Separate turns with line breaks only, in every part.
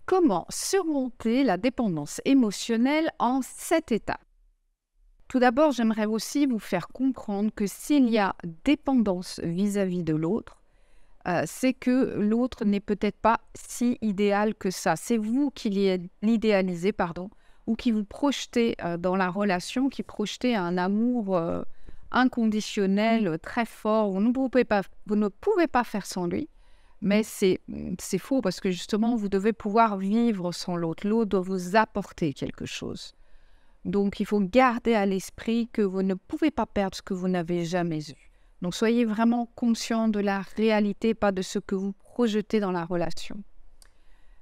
Comment surmonter la dépendance émotionnelle en 7 étapes? Tout d'abord, j'aimerais aussi vous faire comprendre que s'il y a dépendance vis-à-vis de l'autre, c'est que l'autre n'est peut-être pas si idéal que ça. C'est vous qui l'idéalisez, pardon, ou qui vous projetez dans la relation, qui projetez un amour inconditionnel, très fort. Vous ne pouvez pas faire sans lui. Mais c'est faux parce que justement, vous devez pouvoir vivre sans l'autre. L'autre doit vous apporter quelque chose. Donc, il faut garder à l'esprit que vous ne pouvez pas perdre ce que vous n'avez jamais eu. Donc, soyez vraiment conscient de la réalité, pas de ce que vous projetez dans la relation.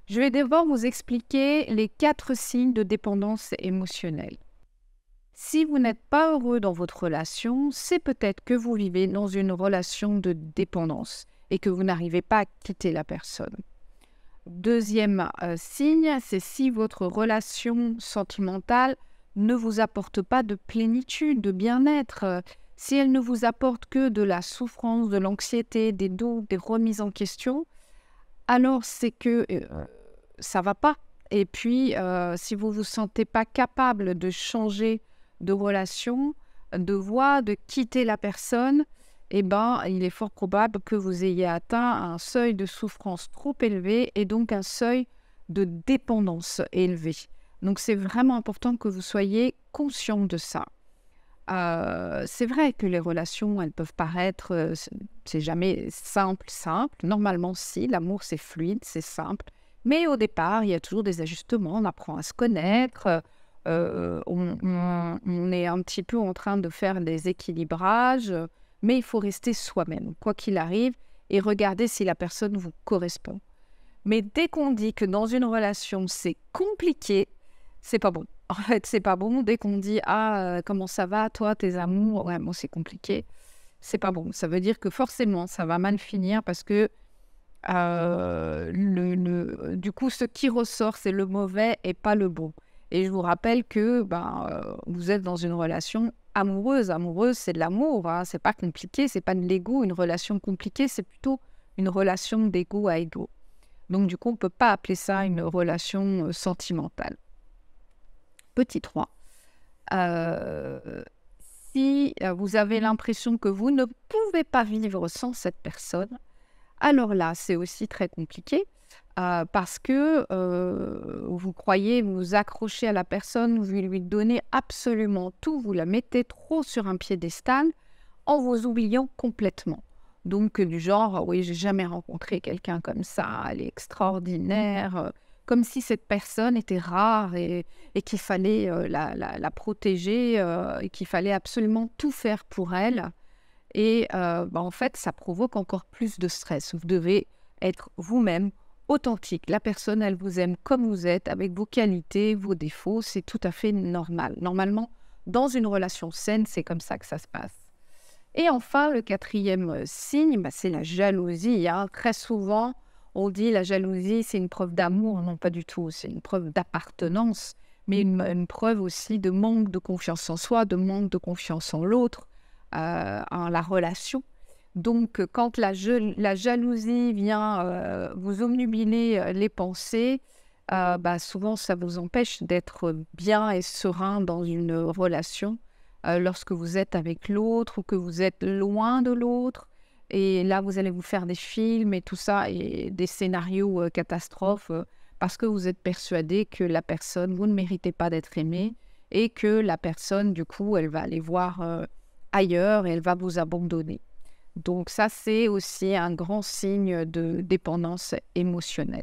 Je vais d'abord vous expliquer les 4 signes de dépendance émotionnelle. Si vous n'êtes pas heureux dans votre relation, c'est peut-être que vous vivez dans une relation de dépendance et que vous n'arrivez pas à quitter la personne. Deuxième signe, c'est si votre relation sentimentale ne vous apporte pas de plénitude, de bien-être, si elle ne vous apporte que de la souffrance, de l'anxiété, des doutes, des remises en question, alors c'est que ça ne va pas. Et puis, si vous ne vous sentez pas capable de changer de relation, de voie, de quitter la personne, eh ben, il est fort probable que vous ayez atteint un seuil de souffrance trop élevé et donc un seuil de dépendance élevé. Donc, c'est vraiment important que vous soyez conscient de ça. C'est vrai que les relations, elles peuvent paraître, c'est jamais simple. Normalement, si, l'amour, c'est fluide, c'est simple. Mais au départ, il y a toujours des ajustements, on apprend à se connaître, on est un petit peu en train de faire des équilibrages, mais il faut rester soi-même, quoi qu'il arrive, et regarder si la personne vous correspond. Mais dès qu'on dit que dans une relation, c'est compliqué, c'est pas bon. En fait, c'est pas bon. Dès qu'on dit « Ah, comment ça va, toi, tes amours ?» Ouais, moi, c'est compliqué. C'est pas bon. Ça veut dire que forcément, ça va mal finir parce que du coup, ce qui ressort, c'est le mauvais et pas le bon. Et je vous rappelle que vous êtes dans une relation amoureuse. Amoureuse, c'est de l'amour, hein. C'est pas compliqué, c'est pas de l'ego. Une relation compliquée, c'est plutôt une relation d'ego à ego. Donc, du coup, on ne peut pas appeler ça une relation sentimentale. Petit 3. Si vous avez l'impression que vous ne pouvez pas vivre sans cette personne, alors là, c'est aussi très compliqué parce que vous croyez vous accrocher à la personne, vous lui donnez absolument tout, vous la mettez trop sur un piédestal en vous oubliant complètement. Donc, du genre, oui, j'ai jamais rencontré quelqu'un comme ça, elle est extraordinaire, comme si cette personne était rare et qu'il fallait la protéger et qu'il fallait absolument tout faire pour elle. Et en fait, ça provoque encore plus de stress. Vous devez être vous-même, authentique. La personne, elle vous aime comme vous êtes, avec vos qualités, vos défauts. C'est tout à fait normal. Normalement, dans une relation saine, c'est comme ça que ça se passe. Et enfin, le 4e signe, c'est la jalousie, hein. Très souvent, on dit la jalousie, c'est une preuve d'amour. Non, pas du tout. C'est une preuve d'appartenance, mais une preuve aussi de manque de confiance en soi, de manque de confiance en l'autre, en la relation. Donc, quand la jalousie vient vous obnubiler les pensées, souvent, ça vous empêche d'être bien et serein dans une relation lorsque vous êtes avec l'autre ou que vous êtes loin de l'autre. Et là, vous allez vous faire des films et tout ça, et des scénarios catastrophes, parce que vous êtes persuadé que la personne, vous ne méritez pas d'être aimé, et que la personne, du coup, elle va aller voir ailleurs et elle va vous abandonner. Donc ça, c'est aussi un grand signe de dépendance émotionnelle.